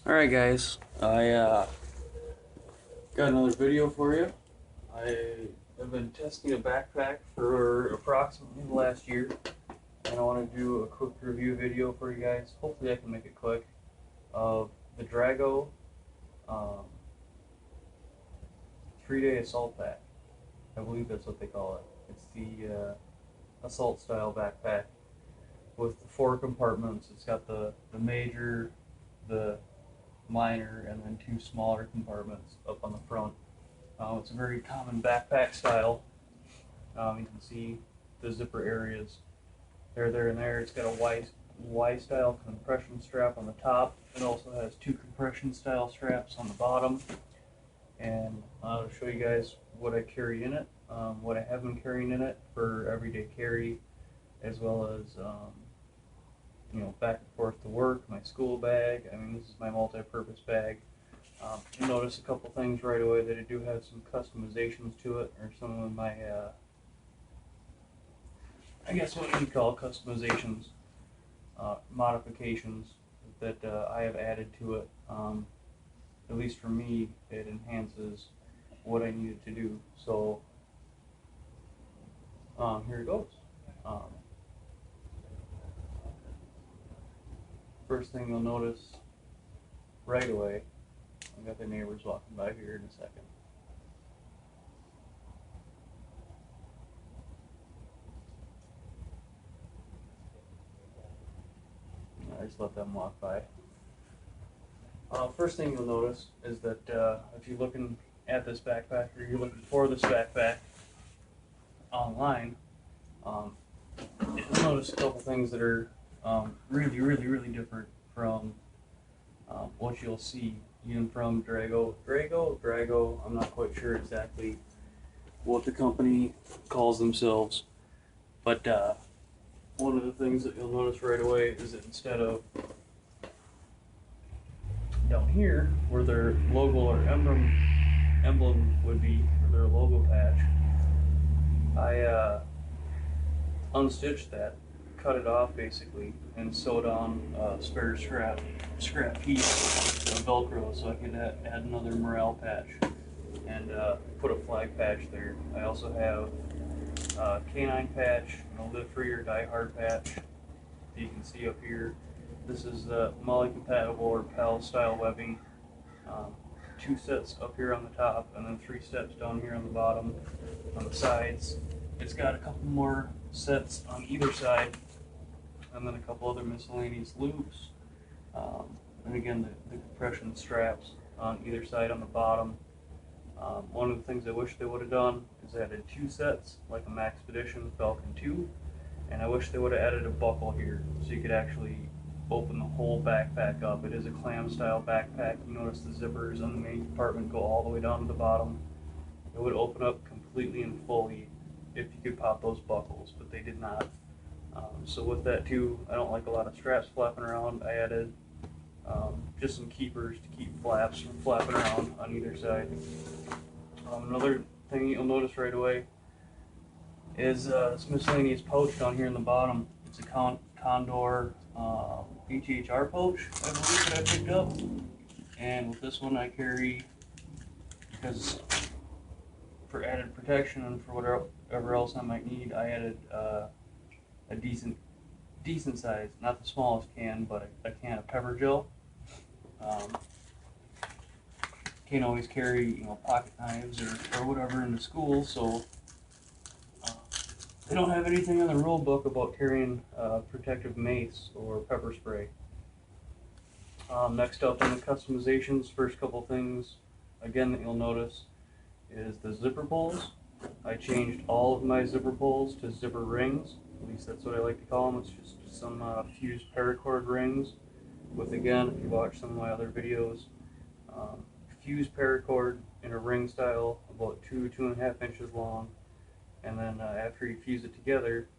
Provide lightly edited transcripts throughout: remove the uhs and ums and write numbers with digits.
Alright guys, I got another video for you. I have been testing a backpack for approximately the last year, and I want to do a quick review video for you guys. Hopefully I can make it quick, of the Drago 3-day assault pack. I believe that's what they call it. It's the assault style backpack with the 4 compartments. It's got the major, the minor, and then 2 smaller compartments up on the front. It's a very common backpack style. You can see the zipper areas there and there. It's got a Y style compression strap on the top. It also has 2 compression style straps on the bottom. And I'll show you guys what I carry in it, what I have been carrying in it for everyday carry, as well as back and forth to work, my school bag. I mean, this is my multi-purpose bag. You'll notice a couple things right away that I do have some customizations to it, or some of my, I guess what you call customizations, modifications that I have added to it. At least for me, it enhances what I needed to do. So here it goes. First thing you'll notice right away, I've got the neighbors walking by here in a second. I just let them walk by. First thing you'll notice is that if you're looking at this backpack, or you're looking for this backpack online, you'll notice a couple things that are really different from what you'll see even from Drago. I'm not quite sure exactly what the company calls themselves, but one of the things that you'll notice right away is that instead of down here where their logo or emblem would be, or their logo patch, I unstitched that, cut it off basically, and sewed on a spare scrap piece of Velcro so I could add another morale patch and put a flag patch there. I also have a canine patch, and a live free or die hard patch that you can see up here. This is the MOLLE compatible or PAL style webbing. 2 sets up here on the top, and then 3 sets down here on the bottom, on the sides. It's got a couple more sets on either side, and then a couple other miscellaneous loops. And again, the compression straps on either side on the bottom. One of the things I wish they would have done is added 2 sets, like a Maxpedition Falcon 2, and I wish they would have added a buckle here, so you could actually open the whole backpack up. It is a clam style backpack. You notice the zippers on the main compartment go all the way down to the bottom. It would open up completely and fully if you could pop those buckles, but they did not. So with that too, I don't like a lot of straps flapping around. I added just some keepers to keep flaps from flapping around on either side. Another thing you'll notice right away is this miscellaneous pouch down here in the bottom. It's a Condor BTHR pouch, I believe, that I picked up. And with this one I carry, because for added protection and for whatever else I might need, I added a decent size, not the smallest can, but a can of pepper gel. Can't always carry pocket knives or whatever into school, so they don't have anything in the rule book about carrying protective mace or pepper spray. Next up in the customizations, first couple things again that you'll notice is the zipper pulls. I changed all of my zipper pulls to zipper rings. At least that's what I like to call them. It's just some fused paracord rings with, again, if you watch some of my other videos, fused paracord in a ring style, about 2.5 inches long, and then after you fuse it together,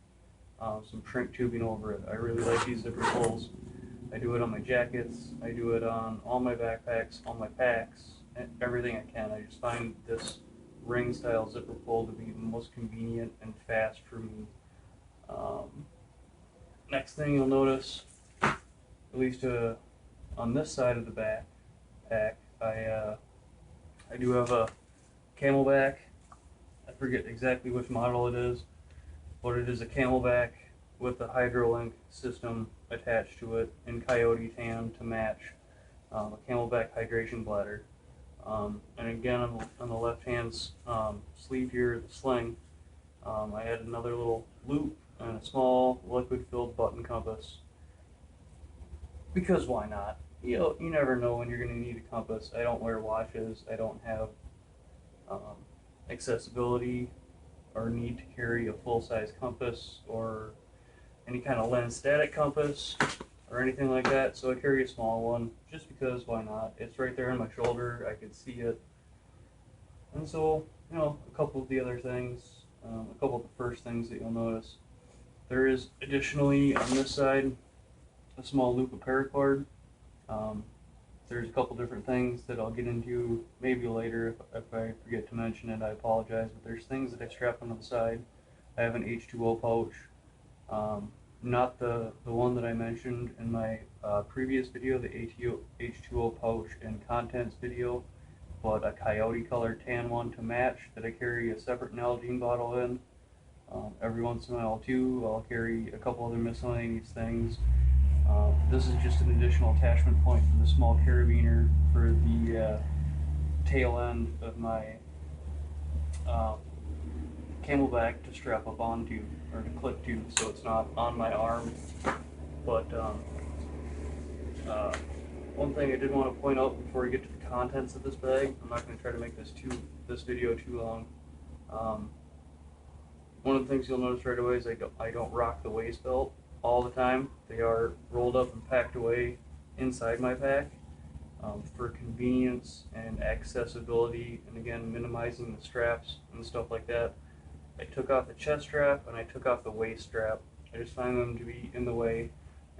some shrink tubing over it. I really like these zipper pulls. I do it on my jackets, I do it on all my backpacks, all my packs, everything I can. I just find this ring style zipper pull to be the most convenient and fast for me. Next thing you'll notice, at least on this side of the back, pack. I do have a Camelback. I forget exactly which model it is, but it is a Camelback with a HydroLink system attached to it in coyote tan to match a Camelback hydration bladder. And again, on the left hand sleeve here, the sling, I had another little loop and a small liquid-filled button compass. Because why not? You never know when you're going to need a compass. I don't wear watches. I don't have accessibility or need to carry a full-size compass or any kind of lens static compass or anything like that, so I carry a small one just because why not? It's right there on my shoulder, I can see it. And so, a couple of the other things, a couple of the first things that you'll notice. There is additionally on this side a small loop of paracord. There's a couple different things that I'll get into maybe later if I forget to mention it, I apologize, but there's things that I strap on the side. I have an H2O pouch, not the one that I mentioned in my previous video, the H2O pouch and contents video, but a coyote colored tan one to match that I carry a separate Nalgene bottle in. Every once in a while too, I'll carry a couple other miscellaneous things. This is just an additional attachment point for the small carabiner for the tail end of my Camelback to strap up onto, or to clip to, so it's not on my arm. But one thing I did want to point out before we get to the contents of this bag, I'm not going to try to make this video too long. One of the things you'll notice right away is I don't rock the waist belt all the time. They are rolled up and packed away inside my pack for convenience and accessibility, and again minimizing the straps and stuff like that. I took off the chest strap and I took off the waist strap. I just find them to be in the way,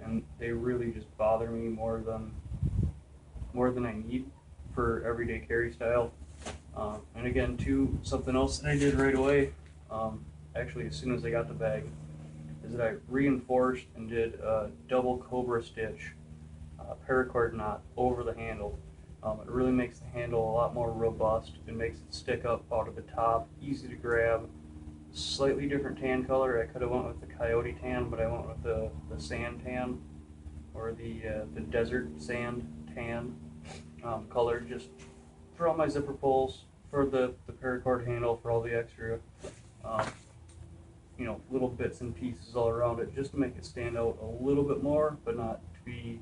and they really just bother me more than I need for everyday carry style. And again too, something else that I did right away, actually as soon as I got the bag, is that I reinforced and did a double cobra stitch paracord knot over the handle. It really makes the handle a lot more robust. It makes it stick up out of the top, easy to grab. Slightly different tan color. I could have went with the coyote tan, but I went with the sand tan, or the desert sand tan color, just for all my zipper pulls, for the paracord handle, for all the extra little bits and pieces all around it, just to make it stand out a little bit more, but not to be,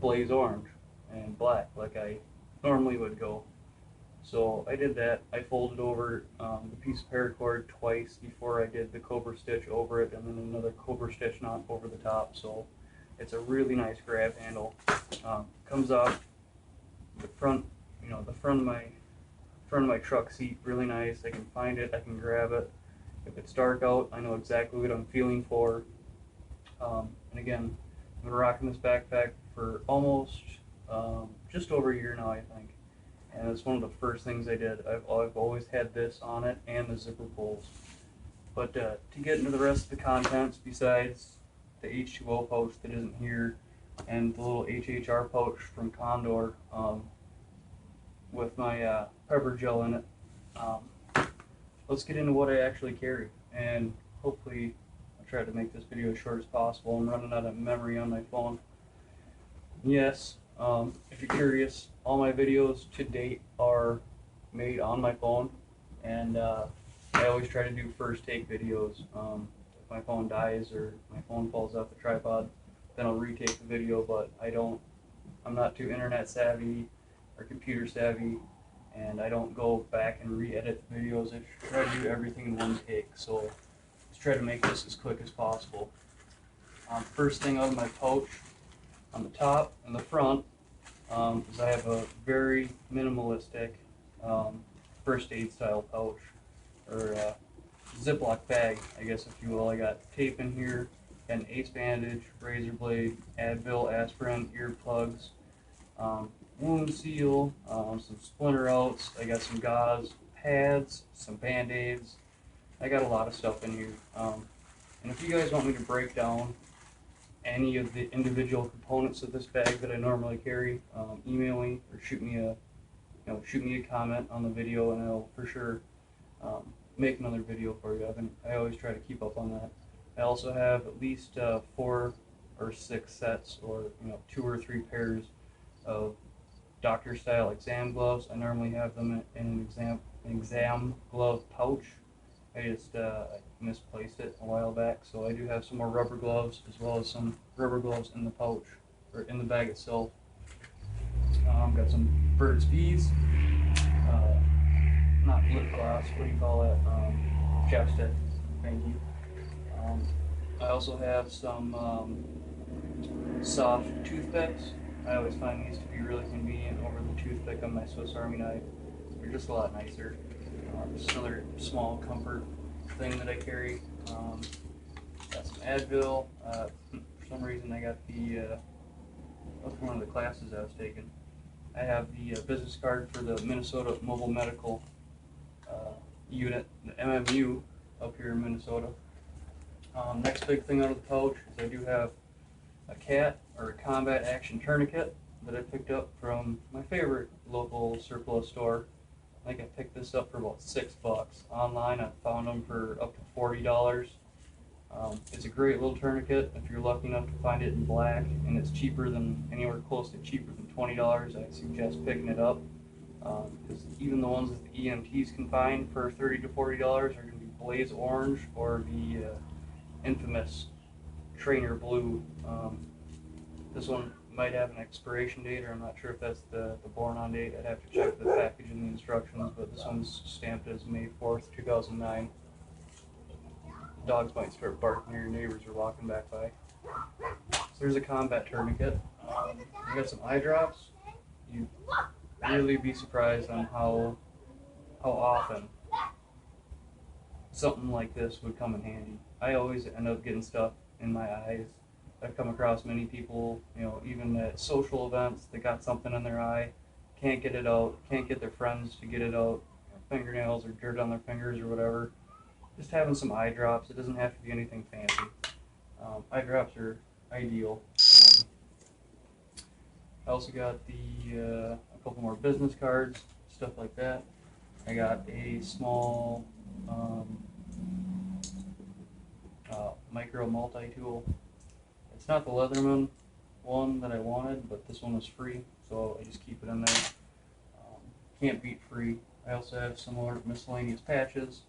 blaze orange and black like I normally would go. So I did that. I folded over the piece of paracord twice before I did the cobra stitch over it, and then another cobra stitch knot over the top. So it's a really nice grab handle. Comes off the front, the front of my truck seat, really nice. I can find it, I can grab it. If it's dark out, I know exactly what I'm feeling for. And again, I've been rocking this backpack for almost just over a year now, I think. And it's one of the first things I did. I've always had this on it and the zipper pulls. But to get into the rest of the contents, besides the H2O pouch that isn't here, and the little HHR pouch from Condor with my pepper gel in it, let's get into what I actually carry. And hopefully I'll try to make this video as short as possible. I'm running out of memory on my phone. Yes, if you're curious, all my videos to date are made on my phone, and I always try to do first take videos. If my phone dies or my phone falls off the tripod, then I'll retake the video, but I'm not too internet savvy or computer savvy, and I don't go back and re-edit the videos. I try to do everything in one take, so let's try to make this as quick as possible. First thing out of my pouch, on the top and the front, is I have a very minimalistic first aid style pouch, or Ziploc bag, I guess if you will. I got tape in here, got an ace bandage, razor blade, Advil, aspirin, earplugs, wound seal, some splinter outs, I got some gauze, pads, some band-aids. I got a lot of stuff in here. And if you guys want me to break down any of the individual components of this bag that I normally carry, email me or shoot me a comment on the video, and I'll for sure make another video for you. I always try to keep up on that. I also have at least 4 or 6 sets, or 2 or 3 pairs of doctor style exam gloves. I normally have them in an exam glove pouch. I just misplaced it a while back, so I do have some more rubber gloves, as well as some rubber gloves in the pouch, or in the bag itself. Got some Burt's Bees, not lip gloss, what do you call that? Chapstick, thank you. I also have some soft toothpicks. I always find these to be really convenient over the toothpick on my Swiss Army knife. They're just a lot nicer. Just another small comfort thing that I carry. Got some Advil. For some reason I got that's one of the classes I was taking. I have the business card for the Minnesota Mobile Medical Unit, the MMU, up here in Minnesota. Next big thing out of the pouch is I do have a CAT, or a combat action tourniquet, that I picked up from my favorite local surplus store. I think I picked this up for about $6. Online I found them for up to $40. It's a great little tourniquet. If you're lucky enough to find it in black, and it's anywhere close to cheaper than $20, I suggest picking it up. Because even the ones that the EMTs can find for $30 to $40 are going to be blaze orange, or the infamous trainer blue. This one might have an expiration date, or I'm not sure if that's the born on date. I'd have to check the package and the instructions, but this one's stamped as May 4th, 2009. Dogs might start barking, or your neighbors are walking back by. So there's a combat tourniquet. I got some eye drops. You'd really be surprised on how often something like this would come in handy. I always end up getting stuff in my eyes. I've come across many people, even at social events, that got something in their eye, can't get it out, can't get their friends to get it out, fingernails or dirt on their fingers or whatever. Just having some eye drops. It doesn't have to be anything fancy. Eye drops are ideal. I also got a couple more business cards, stuff like that. I got a small micro multi-tool. It's not the Leatherman one that I wanted, but this one was free, so I just keep it in there. Can't beat free. I also have some more miscellaneous patches.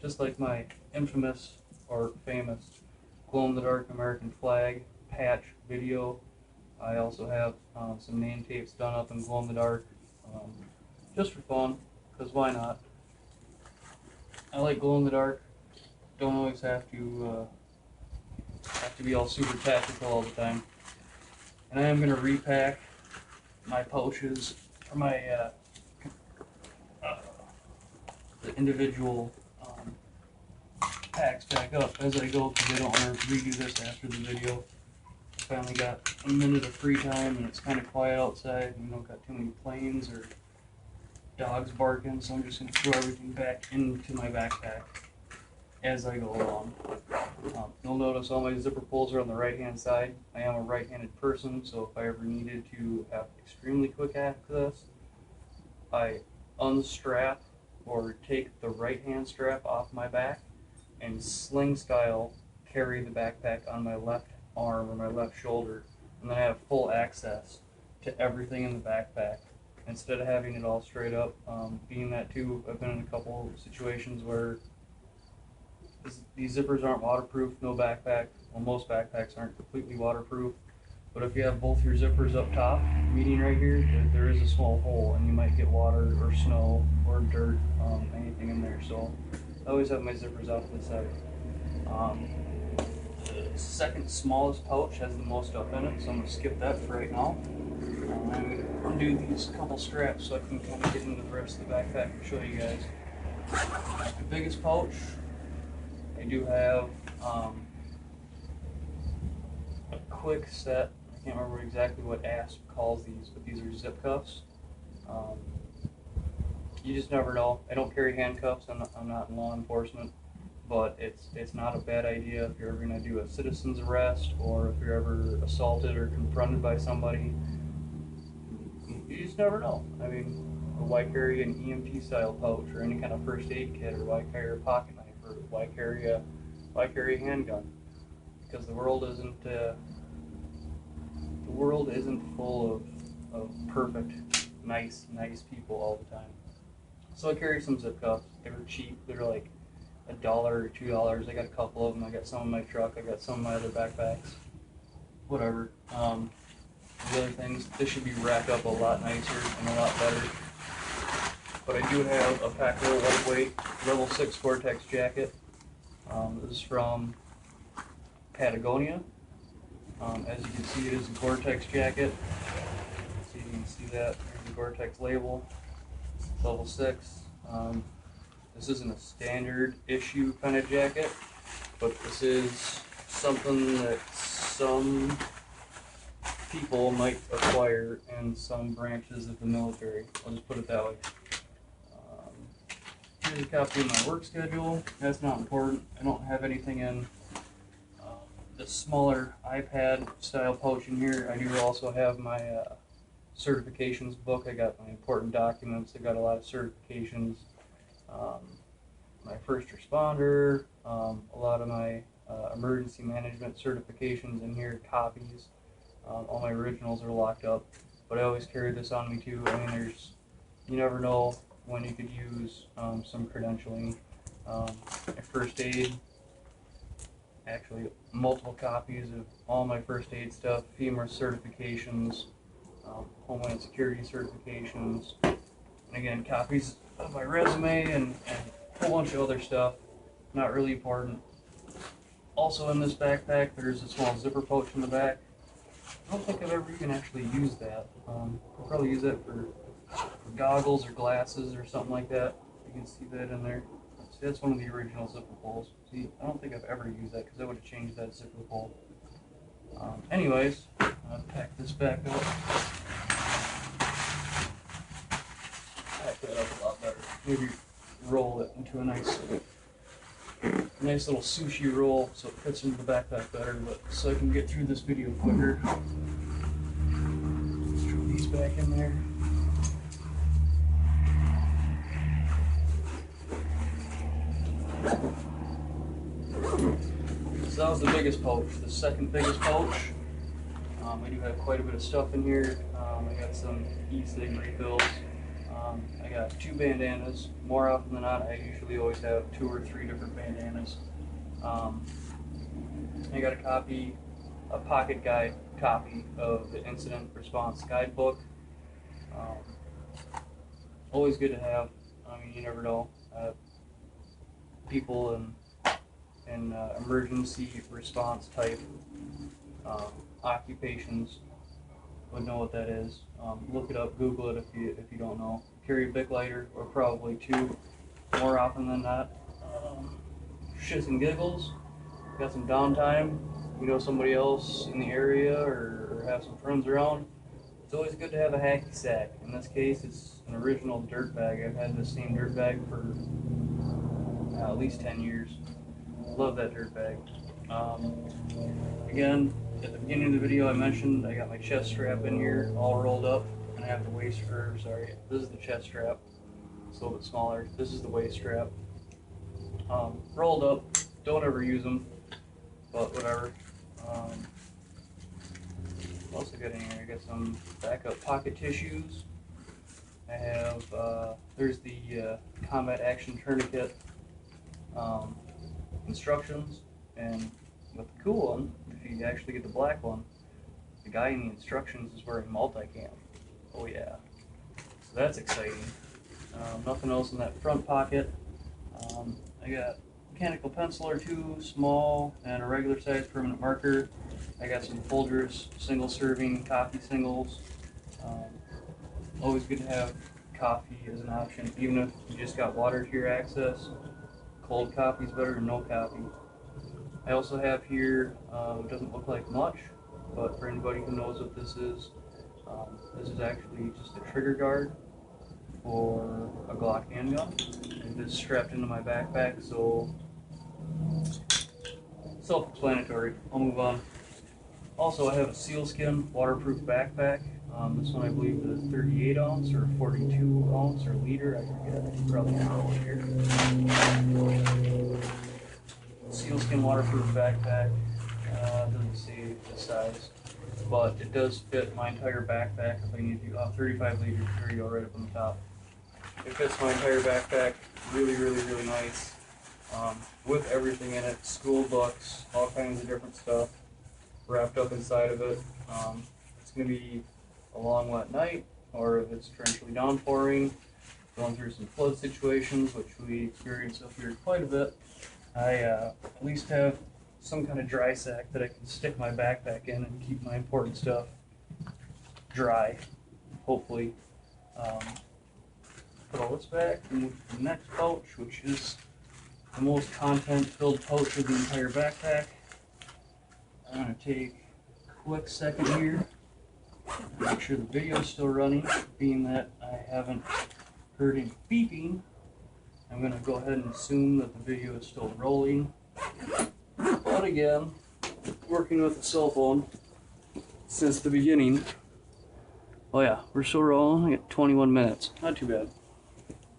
Just like my infamous or famous glow-in-the-dark American flag patch video, I also have some name tapes done up in glow-in-the-dark, just for fun, because why not? I like glow-in-the-dark. Don't always have to be all super tactical all the time. And I am going to repack my pouches, or my the individual packs back up as I go, because I don't want to redo this after the video. I finally got a minute of free time, and it's kind of quiet outside, and we don't got too many planes or dogs barking, so I'm just going to throw everything back into my backpack as I go along. You'll notice all my zipper pulls are on the right hand side. I am a right-handed person, so if I ever needed to have extremely quick access, I unstrap or take the right hand strap off my back and sling style carry the backpack on my left arm or my left shoulder, and then I have full access to everything in the backpack instead of having it all straight up. Being that too, I've been in a couple situations where these zippers aren't waterproof. No backpack, well, most backpacks aren't completely waterproof, but if you have both your zippers up top meeting right here, there is a small hole, and you might get water or snow or dirt, anything in there. So I always have my zippers off to the side. The second smallest pouch has the most stuff in it, so I'm going to skip that for right now. I'm going to undo these couple straps so I can kind of get into the rest of the backpack and show you guys. The biggest pouch, I do have a quick set. I can't remember exactly what ASP calls these, but these are zip cuffs. You just never know. I don't carry handcuffs. I'm not in law enforcement. but it's not a bad idea if you're ever going to do a citizen's arrest, or if you're ever assaulted or confronted by somebody. You just never know. I mean, why carry an EMT style pouch or any kind of first aid kit, or why carry a pocket knife, or why carry a handgun? Because the world isn't full of perfect, nice people all the time. So I carry some zip cups. They were cheap. They're like $1 or $2. I got a couple of them. I got some in my truck. I got some in my other backpacks. Whatever. The other things, this should be wrapped up a lot nicer and a lot better. But I do have a Packer lightweight level 6 Gore-Tex jacket. This is from Patagonia. As you can see, it is a Gore-Tex jacket. So you can see that. There's the Gore-Tex label. Level 6. This isn't a standard issue kind of jacket, but this is something that some people might acquire in some branches of the military. I'll just put it that way. Here's a copy of my work schedule. That's not important. I don't have anything in the smaller iPad style pouch in here. I do also have my certifications book. I got my important documents. I got a lot of certifications. My first responder, a lot of my emergency management certifications in here, copies. All my originals are locked up, but I always carry this on me too. I mean, you never know when you could use some credentialing. My first aid, actually multiple copies of all my first aid stuff, FEMA certifications, Homeland Security certifications, and again, copies of my resume and a whole bunch of other stuff, not really important. Also in this backpack, there's a small zipper pouch in the back. I don't think I've ever even actually used that. I'll probably use that for goggles or glasses or something like that. You can see that in there. See, that's one of the original zipper pulls. See, I don't think I've ever used that because I would have changed that zipper pull. Anyways, I'll pack this back up. Pack that up a lot better. Maybe roll it into a nice little sushi roll so it fits into the backpack better, but so I can get through this video quicker. Throw these back in there. So that was the biggest pouch. The second biggest pouch, I do have quite a bit of stuff in here. I got some e-cig refills. I got 2 bandanas. More often than not, I usually always have 2 or 3 different bandanas. I got a pocket guide copy of the incident response guidebook. Always good to have. I mean, you never know. People in emergency response type occupations would know what that is. Look it up, Google it if you don't know. Carry a Bic lighter, or probably 2, more often than not. Shits and giggles. Got some downtime. You know somebody else in the area, or have some friends around. It's always good to have a hacky sack. In this case, it's an original dirt bag. I've had this same dirt bag for at least 10 years. Love that dirt bag. Again, at the beginning of the video I mentioned I got my chest strap in here all rolled up, and I have the waist, sorry, this is the chest strap. It's a little bit smaller. This is the waist strap. Rolled up. Don't ever use them, but whatever. What else I got in here? I got some backup pocket tissues. I have, there's the combat action tourniquet instructions, and with the cool one, if you actually get the black one, the guy in the instructions is wearing multicam. Oh yeah, so that's exciting. Nothing else in that front pocket. I got mechanical pencil or 2, small and a regular size permanent marker. I got some Folgers single serving coffee singles. Always good to have coffee as an option, even if you just got water to your access. Cold coffee is better than no coffee. I also have here, it doesn't look like much, but for anybody who knows what this is actually just a trigger guard for a Glock handgun. It is strapped into my backpack, so Self-explanatory. I'll move on. Also, I have a sealskin waterproof backpack. This one I believe is 38 ounce or 42 ounce or liter. I forget. I should probably roll it here. Sealskin waterproof backpack. Doesn't say the size, but it does fit my entire backpack if I need to. 35 liters. There you go, right up on the top. It fits my entire backpack. Really, really, really nice. With everything in it, school books, all kinds of different stuff wrapped up inside of it. It's going to be a long wet night, or if it's torrentially downpouring, going through some flood situations, which we experience up here quite a bit, I at least have some kind of dry sack that I can stick my backpack in and keep my important stuff dry, hopefully. Put all this back and move to the next pouch, which is the most content-filled pouch of the entire backpack. I'm going to take a quick second here, make sure the video is still running, being that I haven't heard any beeping. I'm going to go ahead and assume that the video is still rolling. But again, working with a cell phone since the beginning. Oh yeah, we're still rolling. I got 21 minutes. Not too bad.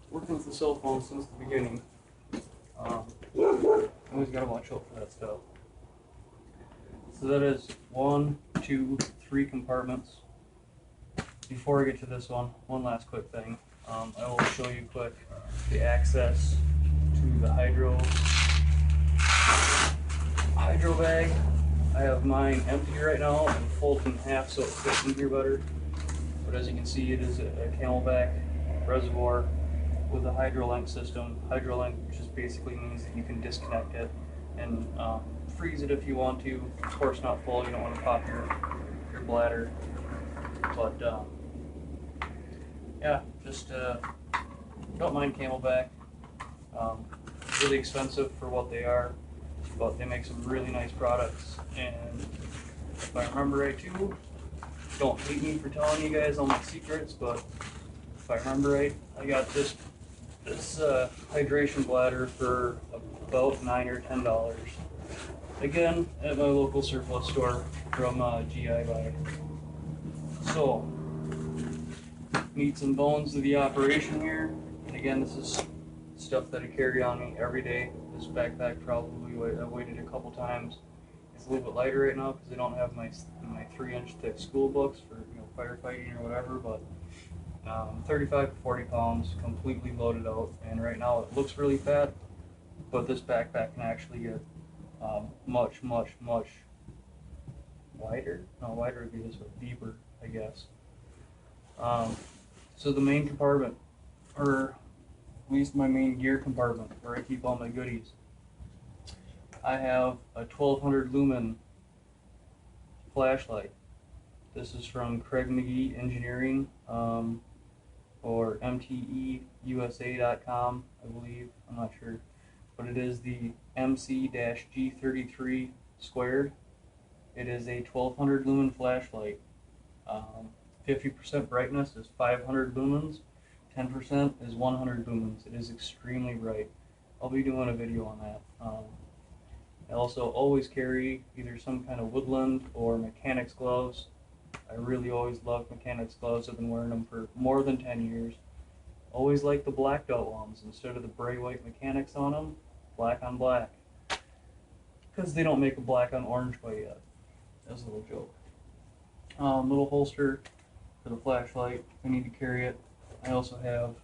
Working with the cell phone since the beginning. Always gotta watch out for that stuff. So that is 1, 2, 3 compartments. Before I get to this one last quick thing. I will show you quick the access to the hydro bag. I have mine empty right now and folded in half so it fits in here better. But as you can see, it is a Camelback reservoir with a HydroLink system. HydroLink just basically means that you can disconnect it and freeze it if you want to. Of course, not full. You don't want to pop your bladder. But yeah, just don't mind Camelback. Really expensive for what they are, but they make some really nice products. And if I remember right too, don't hate me for telling you guys all my secrets, but if I remember right, I got this hydration bladder for about $9 or $10. Again, at my local surplus store from GI Buy. So, meats and bones of the operation here. And again, this is stuff that I carry on me every day. This backpack probably I weighted a couple times. It's a little bit lighter right now because I don't have my 3-inch thick school books for firefighting or whatever, but 35 to 40 pounds, completely loaded out, and right now it looks really fat, but this backpack can actually get much wider. No, wider would be this way, deeper, I guess. So the main compartment, or at least my main gear compartment, where I keep all my goodies, I have a 1200 lumen flashlight. This is from Craig McGee Engineering, or mteusa.com, I believe. I'm not sure. But it is the MC-G33 squared. It is a 1200 lumen flashlight. 50% brightness is 500 lumens. 10% is 100 lumens. It is extremely bright. I'll be doing a video on that. I also always carry either some kind of woodland or mechanics gloves. I really always love mechanics gloves. I've been wearing them for more than 10 years. Always like the blacked out ones instead of the gray white mechanics on them. Black on black. Because they don't make a black on orange quite yet. That's a little joke. Little holster for the flashlight if I need to carry it. I also have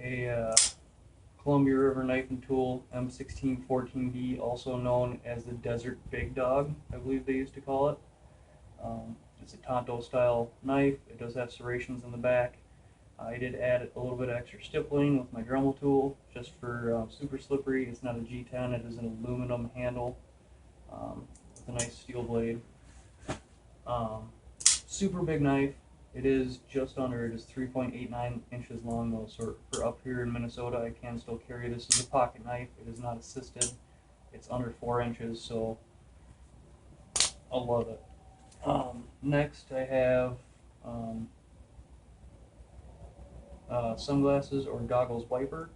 a Columbia River knife and tool M1614D, also known as the Desert Big Dog, I believe they used to call it. It's a Tonto style knife. It does have serrations in the back. I did add a little bit of extra stippling with my Dremel tool just for super slippery. It's not a G10, it is an aluminum handle with a nice steel blade. Super big knife. It is just under, it is 3.89 inches long though, so for up here in Minnesota I can still carry this as a pocket knife. It is not assisted. It's under 4 inches, so I love it. Next I have sunglasses or goggles wiper.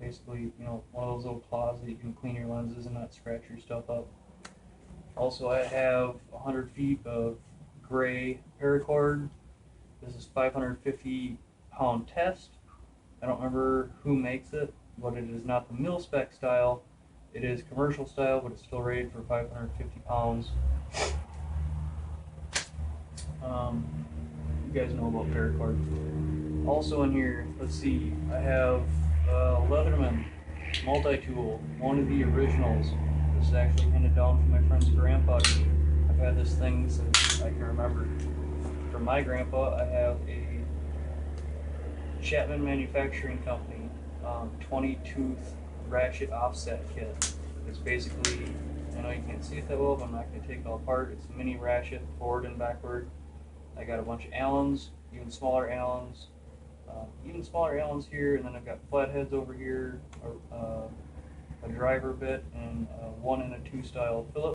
Basically, one of those little claws that you can clean your lenses and not scratch your stuff up. Also, I have 100 feet of gray paracord. This is 550-pound test. I don't remember who makes it, but it is not the mil spec style. It is commercial style, but it's still rated for 550 pounds. You guys know about paracord. Also in here, let's see, I have Leatherman multi-tool, one of the originals. This is actually handed down from my friend's grandpa. I've had this thing since I can remember. From my grandpa, I have a Chapman Manufacturing Company 20-tooth ratchet offset kit. It's basically, I know you can't see it that well, but I'm not going to take it all apart. It's a mini ratchet, forward and backward. I got a bunch of Allens, even smaller Allens here, and then I've got flatheads over here, a driver bit, and 1 and a 2 style Phillips.